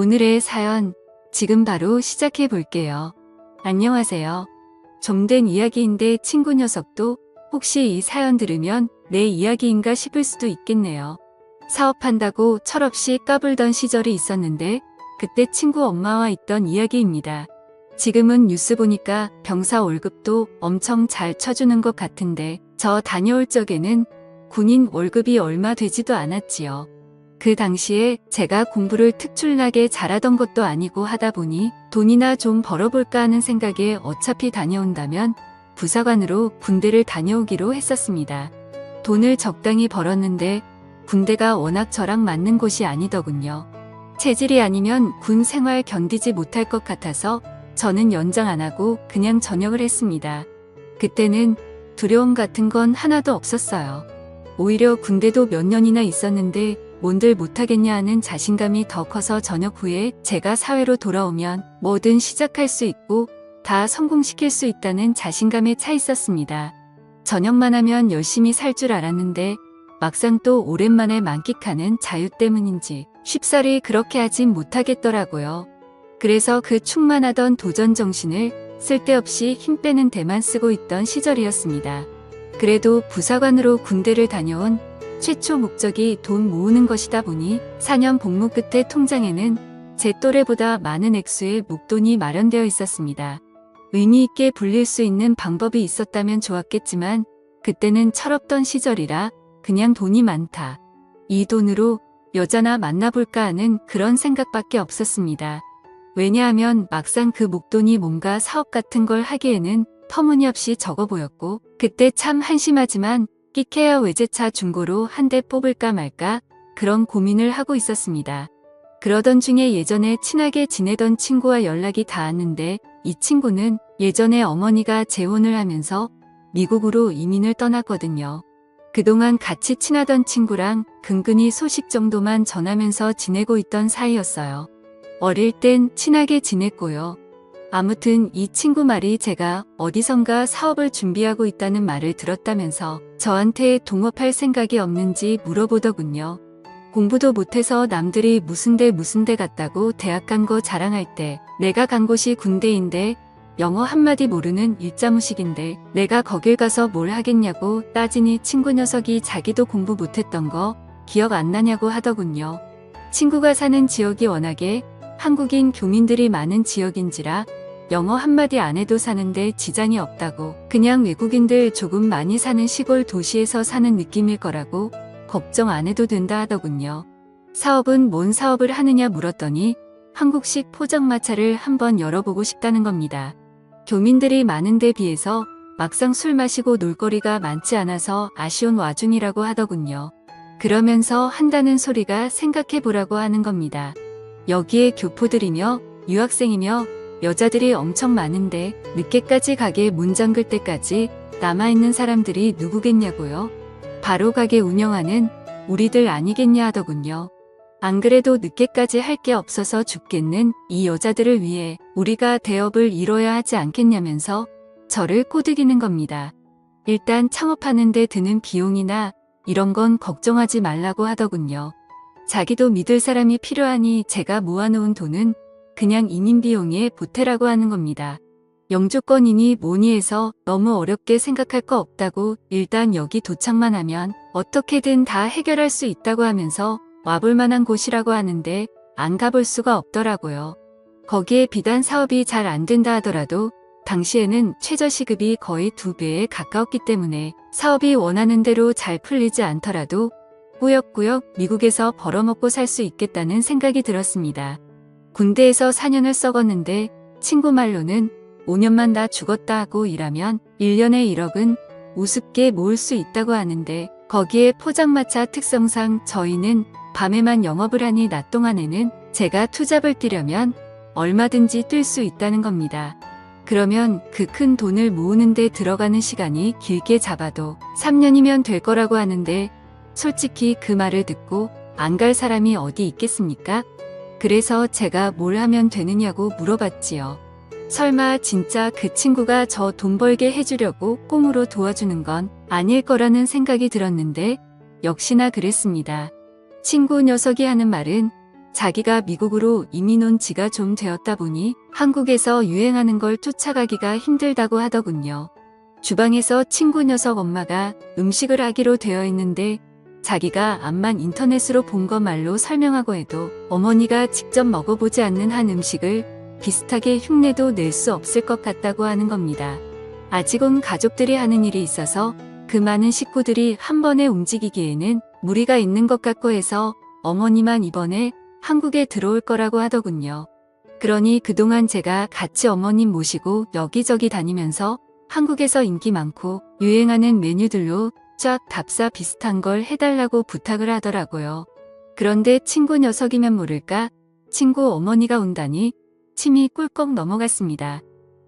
오늘의 사연, 지금 바로 시작해 볼게요. 안녕하세요. 좀 된 이야기인데 친구 녀석도 혹시 이 사연 들으면 내 이야기인가 싶을 수도 있겠네요. 사업한다고 철없이 까불던 시절이 있었는데 그때 친구 엄마와 있던 이야기입니다. 지금은 뉴스 보니까 병사 월급도 엄청 잘 쳐주는 것 같은데 저 다녀올 적에는 군인 월급이 얼마 되지도 않았지요. 그 당시에 제가 공부를 특출나게 잘하던 것도 아니고 하다 보니 돈이나 좀 벌어볼까 하는 생각에 어차피 다녀온다면 부사관으로 군대를 다녀오기로 했었습니다. 돈을 적당히 벌었는데 군대가 워낙 저랑 맞는 곳이 아니더군요. 체질이 아니면 군 생활 견디지 못할 것 같아서 저는 연장 안 하고 그냥 전역을 했습니다. 그때는 두려움 같은 건 하나도 없었어요. 오히려 군대도 몇 년이나 있었는데 뭔들 못하겠냐 하는 자신감이 더 커서 전역 후에 제가 사회로 돌아오면 뭐든 시작할 수 있고 다 성공시킬 수 있다는 자신감에 차 있었습니다. 전역만 하면 열심히 살 줄 알았는데 막상 또 오랜만에 만끽하는 자유 때문인지 쉽사리 그렇게 하진 못하겠더라고요. 그래서 그 충만하던 도전 정신을 쓸데없이 힘 빼는 데만 쓰고 있던 시절이었습니다. 그래도 부사관으로 군대를 다녀온 최초 목적이 돈 모으는 것이다 보니 4년 복무 끝에 통장에는 제 또래보다 많은 액수의 목돈이 마련되어 있었습니다. 의미 있게 불릴 수 있는 방법이 있었다면 좋았겠지만 그때는 철없던 시절이라 그냥 돈이 많다. 이 돈으로 여자나 만나볼까 하는 그런 생각밖에 없었습니다. 왜냐하면 막상 그 목돈이 뭔가 사업 같은 걸 하기에는 터무니없이 적어 보였고 그때 참 한심하지만 끼케야 외제차 중고로 한 대 뽑을까 말까 그런 고민을 하고 있었습니다. 그러던 중에 예전에 친하게 지내던 친구와 연락이 닿았는데 이 친구는 예전에 어머니가 재혼을 하면서 미국으로 이민을 떠났거든요. 그동안 같이 친하던 친구랑 근근히 소식 정도만 전하면서 지내고 있던 사이였어요. 어릴 땐 친하게 지냈고요. 아무튼 이 친구 말이 제가 어디선가 사업을 준비하고 있다는 말을 들었다면서 저한테 동업할 생각이 없는지 물어보더군요. 공부도 못해서 남들이 무슨 데 갔다고 대학 간 거 자랑할 때 내가 간 곳이 군대인데 영어 한마디 모르는 일자무식인데 내가 거길 가서 뭘 하겠냐고 따지니 친구 녀석이 자기도 공부 못했던 거 기억 안 나냐고 하더군요. 친구가 사는 지역이 워낙에 한국인 교민들이 많은 지역인지라 영어 한마디 안 해도 사는데 지장이 없다고 그냥 외국인들 조금 많이 사는 시골 도시에서 사는 느낌일 거라고 걱정 안 해도 된다 하더군요. 사업은 뭔 사업을 하느냐 물었더니 한국식 포장마차를 한번 열어보고 싶다는 겁니다. 교민들이 많은 데 비해서 막상 술 마시고 놀거리가 많지 않아서 아쉬운 와중이라고 하더군요. 그러면서 한다는 소리가 생각해보라고 하는 겁니다. 여기에 교포들이며 유학생이며 여자들이 엄청 많은데 늦게까지 가게 문 잠글 때까지 남아있는 사람들이 누구겠냐고요? 바로 가게 운영하는 우리들 아니겠냐 하더군요. 안 그래도 늦게까지 할 게 없어서 죽겠는 이 여자들을 위해 우리가 대업을 이뤄야 하지 않겠냐면서 저를 꼬드기는 겁니다. 일단 창업하는 데 드는 비용이나 이런 건 걱정하지 말라고 하더군요. 자기도 믿을 사람이 필요하니 제가 모아놓은 돈은 그냥 이민 비용에 보태라고 하는 겁니다. 영주권이니 뭐니 해서 너무 어렵게 생각할 거 없다고 일단 여기 도착만 하면 어떻게든 다 해결할 수 있다고 하면서 와볼 만한 곳이라고 하는데 안 가볼 수가 없더라고요. 거기에 비단 사업이 잘 안 된다 하더라도 당시에는 최저시급이 거의 2배에 가까웠기 때문에 사업이 원하는 대로 잘 풀리지 않더라도 꾸역꾸역 미국에서 벌어먹고 살 수 있겠다는 생각이 들었습니다. 군대에서 4년을 썩었는데 친구 말로는 5년만 다 죽었다 하고 일하면 1년에 1억은 우습게 모을 수 있다고 하는데 거기에 포장마차 특성상 저희는 밤에만 영업을 하니 낮 동안에는 제가 투잡을 뛰려면 얼마든지 뛸 수 있다는 겁니다. 그러면 그 큰 돈을 모으는 데 들어가는 시간이 길게 잡아도 3년이면 될 거라고 하는데 솔직히 그 말을 듣고 안 갈 사람이 어디 있겠습니까? 그래서 제가 뭘 하면 되느냐고 물어봤지요. 설마 진짜 그 친구가 저 돈 벌게 해주려고 꽁으로 도와주는 건 아닐 거라는 생각이 들었는데 역시나 그랬습니다. 친구 녀석이 하는 말은 자기가 미국으로 이민 온 지가 좀 되었다 보니 한국에서 유행하는 걸 쫓아가기가 힘들다고 하더군요. 주방에서 친구 녀석 엄마가 음식을 하기로 되어 있는데 자기가 암만 인터넷으로 본 거 말로 설명하고 해도 어머니가 직접 먹어보지 않는 한 음식을 비슷하게 흉내도 낼 수 없을 것 같다고 하는 겁니다. 아직 온 가족들이 하는 일이 있어서 그 많은 식구들이 한 번에 움직이기에는 무리가 있는 것 같고 해서 어머니만 이번에 한국에 들어올 거라고 하더군요. 그러니 그동안 제가 같이 어머님 모시고 여기저기 다니면서 한국에서 인기 많고 유행하는 메뉴들로 쫙 답사 비슷한 걸 해달라고 부탁을 하더라고요. 그런데 친구 녀석이면 모를까 친구 어머니가 온다니 침이 꿀꺽 넘어갔습니다.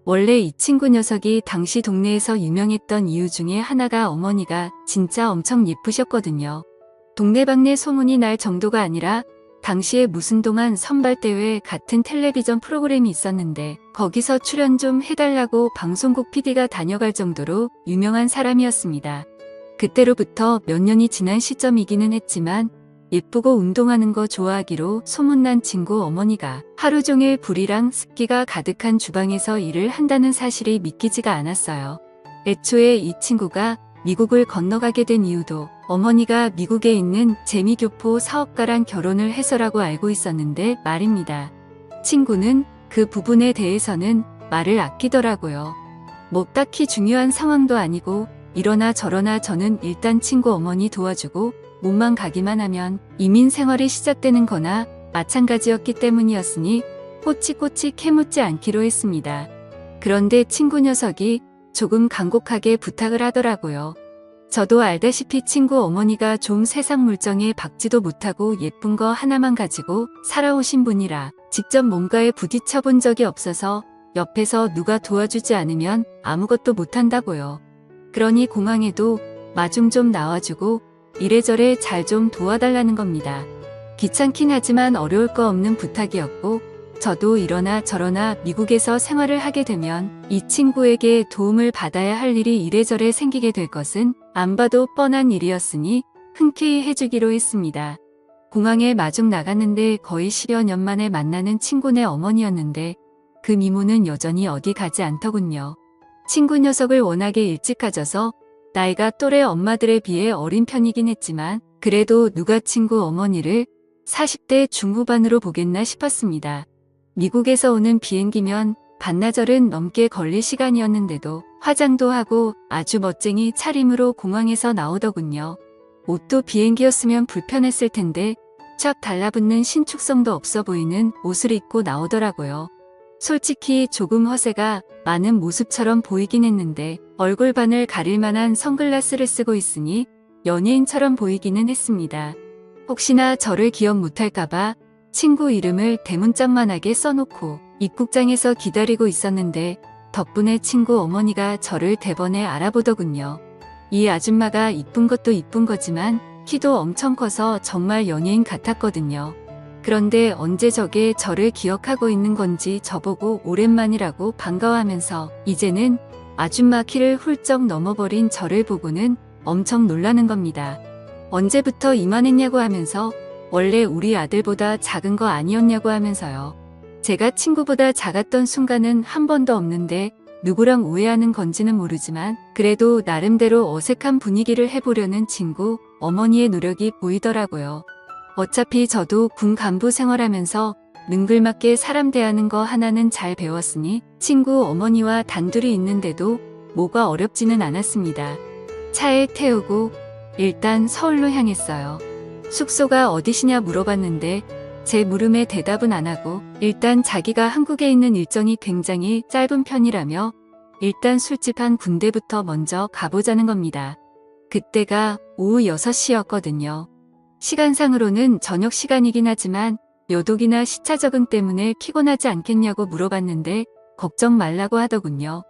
원래 이 친구 녀석이 당시 동네에서 유명했던 이유 중에 하나가 어머니가 진짜 엄청 예쁘셨거든요. 동네방네 소문이 날 정도가 아니라 당시에 무슨 동안 선발대회 같은 텔레비전 프로그램이 있었는데 거기서 출연 좀 해달라고 방송국 PD가 다녀갈 정도로 유명한 사람이었습니다. 그때로부터 몇 년이 지난 시점이기는 했지만 예쁘고 운동하는 거 좋아하기로 소문난 친구 어머니가 하루 종일 불이랑 습기가 가득한 주방에서 일을 한다는 사실이 믿기지가 않았어요. 애초에 이 친구가 미국을 건너가게 된 이유도 어머니가 미국에 있는 재미교포 사업가랑 결혼을 해서라고 알고 있었는데 말입니다. 친구는 그 부분에 대해서는 말을 아끼더라고요. 뭐 딱히 중요한 상황도 아니고 이러나 저러나 저는 일단 친구 어머니 도와주고 몸만 가기만 하면 이민 생활이 시작되는 거나 마찬가지였기 때문이었으니 꼬치꼬치 캐묻지 않기로 했습니다. 그런데 친구 녀석이 조금 간곡하게 부탁을 하더라고요. 저도 알다시피 친구 어머니가 좀 세상 물정에 박지도 못하고 예쁜 거 하나만 가지고 살아오신 분이라 직접 뭔가에 부딪혀 본 적이 없어서 옆에서 누가 도와주지 않으면 아무것도 못한다고요. 그러니 공항에도 마중 좀 나와주고 이래저래 잘 좀 도와달라는 겁니다. 귀찮긴 하지만 어려울 거 없는 부탁이었고 저도 이러나 저러나 미국에서 생활을 하게 되면 이 친구에게 도움을 받아야 할 일이 이래저래 생기게 될 것은 안 봐도 뻔한 일이었으니 흔쾌히 해주기로 했습니다. 공항에 마중 나갔는데 거의 10여 년 만에 만나는 친구네 어머니였는데 그 미모는 여전히 어디 가지 않더군요. 친구 녀석을 워낙에 일찍 가져서 나이가 또래 엄마들에 비해 어린 편이긴 했지만 그래도 누가 친구 어머니를 40대 중후반으로 보겠나 싶었습니다. 미국에서 오는 비행기면 반나절은 넘게 걸릴 시간이었는데도 화장도 하고 아주 멋쟁이 차림으로 공항에서 나오더군요. 옷도 비행기였으면 불편했을 텐데 쫙 달라붙는 신축성도 없어 보이는 옷을 입고 나오더라고요. 솔직히 조금 허세가 많은 모습처럼 보이긴 했는데 얼굴반을 가릴 만한 선글라스를 쓰고 있으니 연예인처럼 보이기는 했습니다. 혹시나 저를 기억 못할까봐 친구 이름을 대문짝만하게 써놓고 입국장에서 기다리고 있었는데 덕분에 친구 어머니가 저를 대번에 알아보더군요. 이 아줌마가 이쁜 것도 이쁜 거지만 키도 엄청 커서 정말 연예인 같았거든요. 그런데 언제 저게 저를 기억하고 있는 건지 저보고 오랜만이라고 반가워하면서 이제는 아줌마 키를 훌쩍 넘어버린 저를 보고는 엄청 놀라는 겁니다. 언제부터 이만했냐고 하면서 원래 우리 아들보다 작은 거 아니었냐고 하면서요. 제가 친구보다 작았던 순간은 한 번도 없는데 누구랑 오해하는 건지는 모르지만 그래도 나름대로 어색한 분위기를 해보려는 친구 어머니의 노력이 보이더라고요. 어차피 저도 군 간부 생활하면서 능글맞게 사람 대하는 거 하나는 잘 배웠으니 친구 어머니와 단둘이 있는데도 뭐가 어렵지는 않았습니다. 차에 태우고 일단 서울로 향했어요. 숙소가 어디시냐 물어봤는데 제 물음에 대답은 안 하고 일단 자기가 한국에 있는 일정이 굉장히 짧은 편이라며 일단 술집 한 군데부터 먼저 가보자는 겁니다. 그때가 오후 6시였거든요. 시간상으로는 저녁 시간이긴 하지만 요독이나 시차 적응 때문에 피곤하지 않겠냐고 물어봤는데 걱정 말라고 하더군요.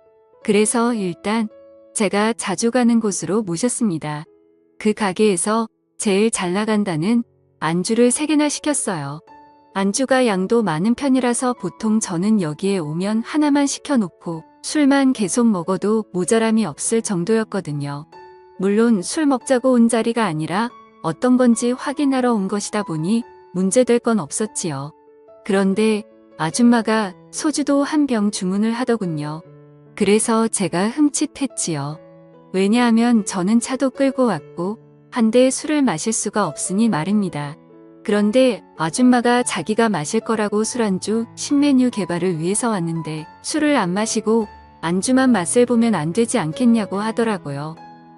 그래서 일단 제가 자주 가는 곳으로 모셨습니다. 그 가게에서 제일 잘 나간다는 안주를 3개나 시켰어요. 안주가 양도 많은 편이라서 보통 저는 여기에 오면 하나만 시켜놓고 술만 계속 먹어도 모자람이 없을 정도였거든요. 물론 술 먹자고 온 자리가 아니라 어떤 건지 확인하러 온 것이다 보니 문제될 건 없었지요. 그런데 아줌마가 소주도 한 병 주문을 하더군요. 그래서 제가 흠칫했지요. 왜냐하면 저는 차도 끌고 왔고 한데 술을 마실 수가 없으니 말입니다. 그런데 아줌마가 자기가 마실 거라고 술안주 신메뉴 개발을 위해서 왔는데 술을 안 마시고 안주만 맛을 보면 안 되지 않겠냐고 하더라고요.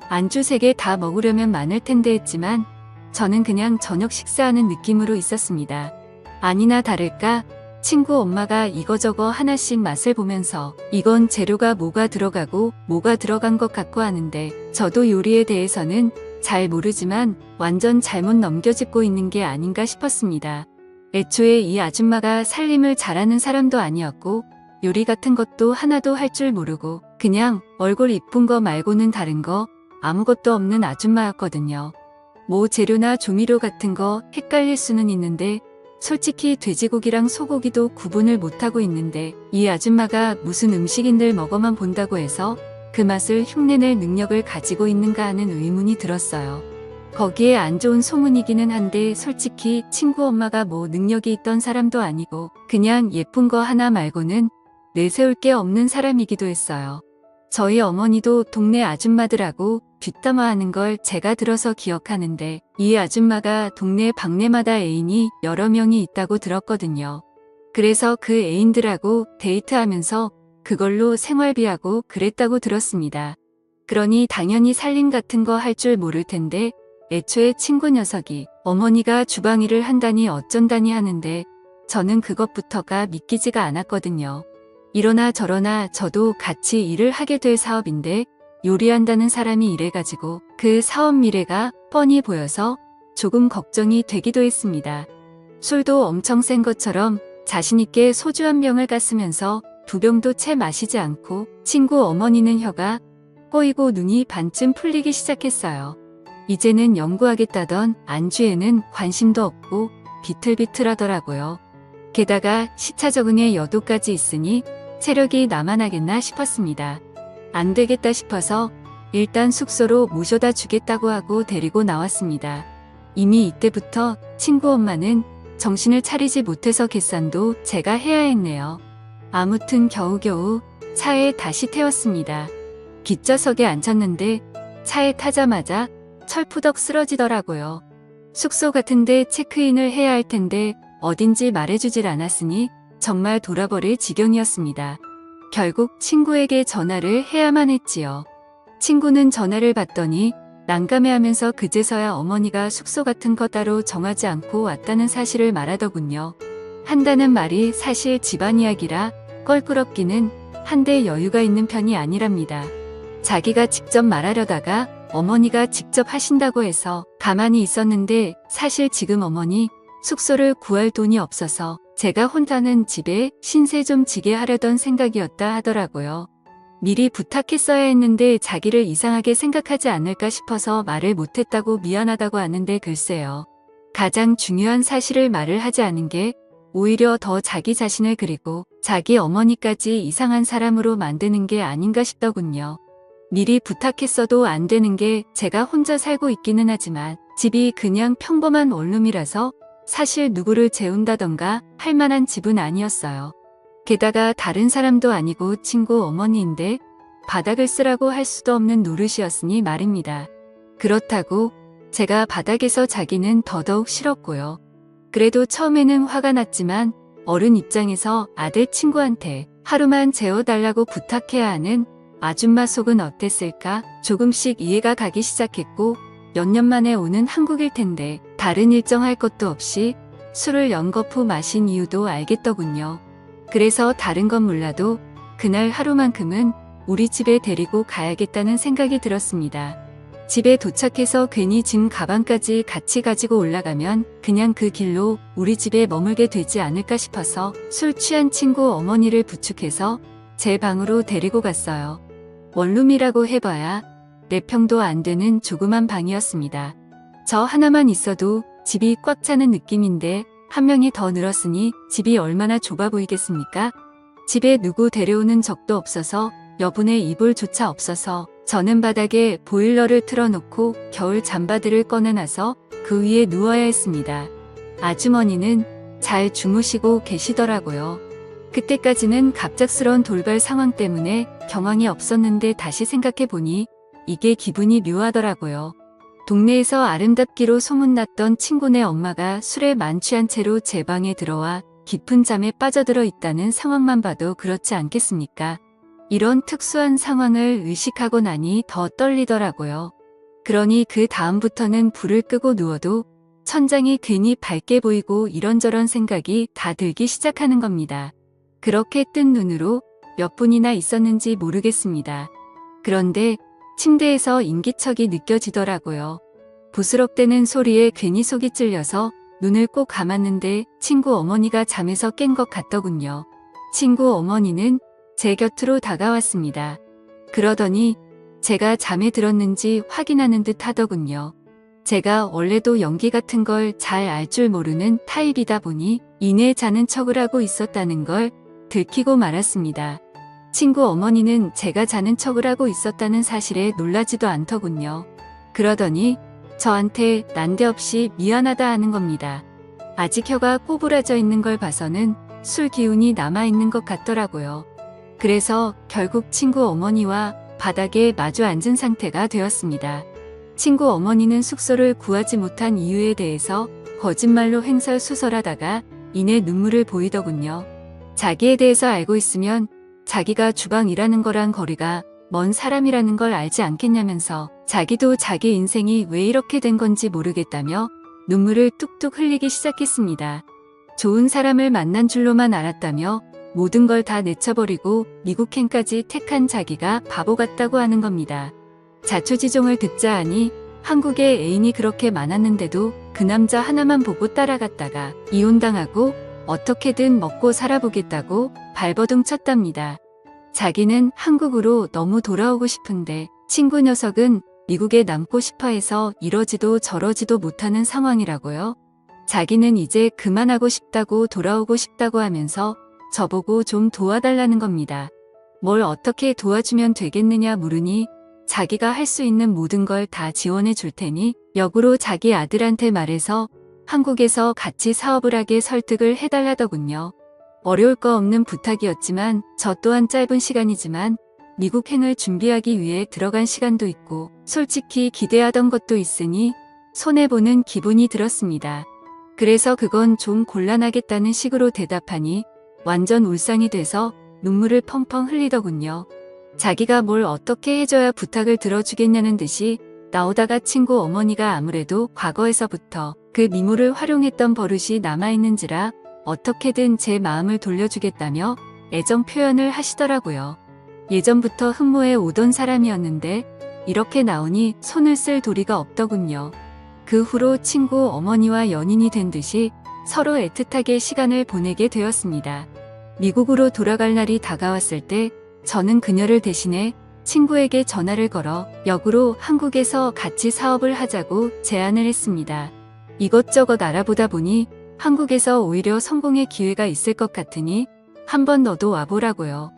안주 3개 다 먹으려면 많을 텐데 했지만 저는 그냥 저녁 식사하는 느낌으로 있었습니다. 아니나 다를까 친구 엄마가 이거저거 하나씩 맛을 보면서 이건 재료가 뭐가 들어가고 뭐가 들어간 것 같고 하는데 저도 요리에 대해서는 잘 모르지만 완전 잘못 넘겨짚고 있는 게 아닌가 싶었습니다. 애초에 이 아줌마가 살림을 잘하는 사람도 아니었고 요리 같은 것도 하나도 할 줄 모르고 그냥 얼굴 이쁜 거 말고는 다른 거 아무것도 없는 아줌마였거든요. 뭐 재료나 조미료 같은 거 헷갈릴 수는 있는데 솔직히 돼지고기랑 소고기도 구분을 못하고 있는데 이 아줌마가 무슨 음식인들 먹어만 본다고 해서 그 맛을 흉내낼 능력을 가지고 있는가 하는 의문이 들었어요. 거기에 안 좋은 소문이기는 한데 솔직히 친구 엄마가 뭐 능력이 있던 사람도 아니고 그냥 예쁜 거 하나 말고는 내세울 게 없는 사람이기도 했어요. 저희 어머니도 동네 아줌마들하고 뒷담화하는 걸 제가 들어서 기억하는데 이 아줌마가 동네 방네마다 애인이 여러 명이 있다고 들었거든요. 그래서 그 애인들하고 데이트하면서 그걸로 생활비하고 그랬다고 들었습니다. 그러니 당연히 살림 같은 거 할 줄 모를 텐데 애초에 친구 녀석이 어머니가 주방 일을 한다니 어쩐다니 하는데 저는 그것부터가 믿기지가 않았거든요. 이러나 저러나 저도 같이 일을 하게 될 사업인데 요리한다는 사람이 이래가지고 그 사업 미래가 뻔히 보여서 조금 걱정이 되기도 했습니다. 술도 엄청 센 것처럼 자신있게 소주 한 병을 깠으면서 2병도 채 마시지 않고 친구 어머니는 혀가 꼬이고 눈이 반쯤 풀리기 시작했어요. 이제는 연구하겠다던 안주에는 관심도 없고 비틀비틀하더라고요. 게다가 시차 적응에 여도까지 있으니 체력이 나만하겠나 싶었습니다. 안 되겠다 싶어서 일단 숙소로 모셔다 주겠다고 하고 데리고 나왔습니다. 이미 이때부터 친구 엄마는 정신을 차리지 못해서 계산도 제가 해야 했네요. 아무튼 겨우겨우 차에 다시 태웠습니다. 뒷좌석에 앉혔는데 차에 타자마자 철푸덕 쓰러지더라고요. 숙소 같은데 체크인을 해야 할 텐데 어딘지 말해주질 않았으니 정말 돌아버릴 지경이었습니다. 결국 친구에게 전화를 해야만 했지요. 친구는 전화를 받더니 난감해하면서 그제서야 어머니가 숙소 같은 거 따로 정하지 않고 왔다는 사실을 말하더군요. 한다는 말이 사실 집안 이야기라 껄끄럽기는 한데 여유가 있는 편이 아니랍니다. 자기가 직접 말하려다가 어머니가 직접 하신다고 해서 가만히 있었는데 사실 지금 어머니 숙소를 구할 돈이 없어서 제가 혼자는 집에 신세 좀 지게 하려던 생각이었다 하더라고요. 미리 부탁했어야 했는데 자기를 이상하게 생각하지 않을까 싶어서 말을 못했다고 미안하다고 하는데 글쎄요. 가장 중요한 사실을 말을 하지 않은 게 오히려 더 자기 자신을 그리고 자기 어머니까지 이상한 사람으로 만드는 게 아닌가 싶더군요. 미리 부탁했어도 안 되는 게 제가 혼자 살고 있기는 하지만 집이 그냥 평범한 원룸이라서 사실 누구를 재운다던가 할 만한 집은 아니었어요. 게다가 다른 사람도 아니고 친구 어머니인데 바닥을 쓰라고 할 수도 없는 노릇이었으니 말입니다. 그렇다고 제가 바닥에서 자기는 더더욱 싫었고요. 그래도 처음에는 화가 났지만 어른 입장에서 아들 친구한테 하루만 재워달라고 부탁해야 하는 아줌마 속은 어땠을까 조금씩 이해가 가기 시작했고 몇 년 만에 오는 한국일 텐데 다른 일정 할 것도 없이 술을 연거푸 마신 이유도 알겠더군요. 그래서 다른 건 몰라도 그날 하루만큼은 우리 집에 데리고 가야겠다는 생각이 들었습니다. 집에 도착해서 괜히 짐 가방까지 같이 가지고 올라가면 그냥 그 길로 우리 집에 머물게 되지 않을까 싶어서 술 취한 친구 어머니를 부축해서 제 방으로 데리고 갔어요. 원룸이라고 해봐야 4평도 안 되는 조그만 방이었습니다. 저 하나만 있어도 집이 꽉 차는 느낌인데 한 명이 더 늘었으니 집이 얼마나 좁아 보이겠습니까? 집에 누구 데려오는 적도 없어서 여분의 이불조차 없어서 저는 바닥에 보일러를 틀어놓고 겨울 잠바들을 꺼내놔서 그 위에 누워야 했습니다. 아주머니는 잘 주무시고 계시더라고요. 그때까지는 갑작스러운 돌발 상황 때문에 경황이 없었는데 다시 생각해보니 이게 기분이 묘하더라고요. 동네에서 아름답기로 소문났던 친구네 엄마가 술에 만취한 채로 제 방에 들어와 깊은 잠에 빠져들어 있다는 상황만 봐도 그렇지 않겠습니까? 이런 특수한 상황을 의식하고 나니 더 떨리더라고요. 그러니 그 다음부터는 불을 끄고 누워도 천장이 괜히 밝게 보이고 이런저런 생각이 다 들기 시작하는 겁니다. 그렇게 뜬 눈으로 몇 분이나 있었는지 모르겠습니다. 그런데 침대에서 인기척이 느껴지더라고요. 부스럭대는 소리에 괜히 속이 찔려서 눈을 꼭 감았는데 친구 어머니가 잠에서 깬 것 같더군요. 친구 어머니는 제 곁으로 다가왔습니다. 그러더니 제가 잠에 들었는지 확인하는 듯 하더군요. 제가 원래도 연기 같은 걸 잘 알 줄 모르는 타입이다 보니 이내 자는 척을 하고 있었다는 걸 들키고 말았습니다. 친구 어머니는 제가 자는 척을 하고 있었다는 사실에 놀라지도 않더군요. 그러더니 저한테 난데없이 미안하다 하는 겁니다. 아직 혀가 꼬부라져 있는 걸 봐서는 술 기운이 남아있는 것 같더라고요. 그래서 결국 친구 어머니와 바닥에 마주 앉은 상태가 되었습니다. 친구 어머니는 숙소를 구하지 못한 이유에 대해서 거짓말로 횡설수설하다가 이내 눈물을 보이더군요. 자기에 대해서 알고 있으면 자기가 주방 일하는 거랑 거리가 먼 사람이라는 걸 알지 않겠냐면서 자기도 자기 인생이 왜 이렇게 된 건지 모르겠다며 눈물을 뚝뚝 흘리기 시작했습니다. 좋은 사람을 만난 줄로만 알았다며 모든 걸 다 내쳐버리고 미국행까지 택한 자기가 바보 같다고 하는 겁니다. 자초지종을 듣자 하니 한국에 애인이 그렇게 많았는데도 그 남자 하나만 보고 따라갔다가 이혼당하고 어떻게든 먹고 살아보겠다고 발버둥 쳤답니다. 자기는 한국으로 너무 돌아오고 싶은데 친구 녀석은 미국에 남고 싶어 해서 이러지도 저러지도 못하는 상황이라고요. 자기는 이제 그만하고 싶다고 돌아오고 싶다고 하면서 저보고 좀 도와달라는 겁니다. 뭘 어떻게 도와주면 되겠느냐 물으니 자기가 할 수 있는 모든 걸 다 지원해 줄 테니 역으로 자기 아들한테 말해서 한국에서 같이 사업을 하게 설득을 해달라더군요. 어려울 거 없는 부탁이었지만 저 또한 짧은 시간이지만 미국행을 준비하기 위해 들어간 시간도 있고 솔직히 기대하던 것도 있으니 손해보는 기분이 들었습니다. 그래서 그건 좀 곤란하겠다는 식으로 대답하니 완전 울상이 돼서 눈물을 펑펑 흘리더군요. 자기가 뭘 어떻게 해줘야 부탁을 들어주겠냐는 듯이 나오다가 친구 어머니가 아무래도 과거에서부터 그 미모를 활용했던 버릇이 남아있는지라 어떻게든 제 마음을 돌려주겠다며 애정 표현을 하시더라고요. 예전부터 흠모해 오던 사람이었는데 이렇게 나오니 손을 쓸 도리가 없더군요. 그 후로 친구 어머니와 연인이 된 듯이 서로 애틋하게 시간을 보내게 되었습니다. 미국으로 돌아갈 날이 다가왔을 때 저는 그녀를 대신해 친구에게 전화를 걸어 역으로 한국에서 같이 사업을 하자고 제안을 했습니다. 이것저것 알아보다 보니 한국에서 오히려 성공의 기회가 있을 것 같으니 한번 너도 와보라고요.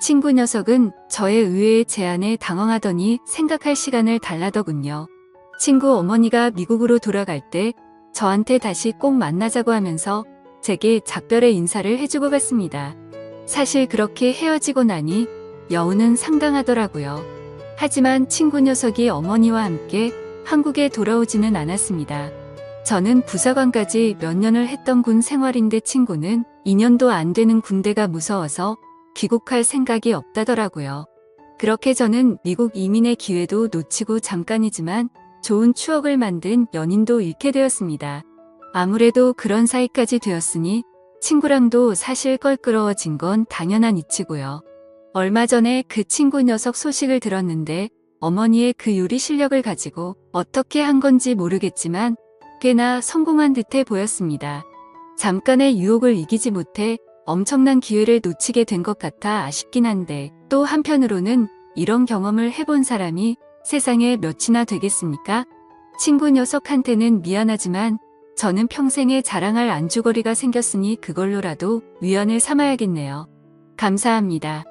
친구 녀석은 저의 의외의 제안에 당황하더니 생각할 시간을 달라더군요. 친구 어머니가 미국으로 돌아갈 때 저한테 다시 꼭 만나자고 하면서 제게 작별의 인사를 해주고 갔습니다. 사실 그렇게 헤어지고 나니 여운은 상당하더라고요. 하지만 친구 녀석이 어머니와 함께 한국에 돌아오지는 않았습니다. 저는 부사관까지 몇 년을 했던 군 생활인데 친구는 2년도 안 되는 군대가 무서워서 귀국할 생각이 없다더라고요. 그렇게 저는 미국 이민의 기회도 놓치고 잠깐이지만 좋은 추억을 만든 연인도 잃게 되었습니다. 아무래도 그런 사이까지 되었으니 친구랑도 사실 껄끄러워진 건 당연한 이치고요. 얼마 전에 그 친구 녀석 소식을 들었는데 어머니의 그 요리 실력을 가지고 어떻게 한 건지 모르겠지만 꽤나 성공한 듯해 보였습니다. 잠깐의 유혹을 이기지 못해 엄청난 기회를 놓치게 된 것 같아 아쉽긴 한데 또 한편으로는 이런 경험을 해본 사람이 세상에 몇이나 되겠습니까? 친구 녀석한테는 미안하지만 저는 평생에 자랑할 안주거리가 생겼으니 그걸로라도 위안을 삼아야겠네요. 감사합니다.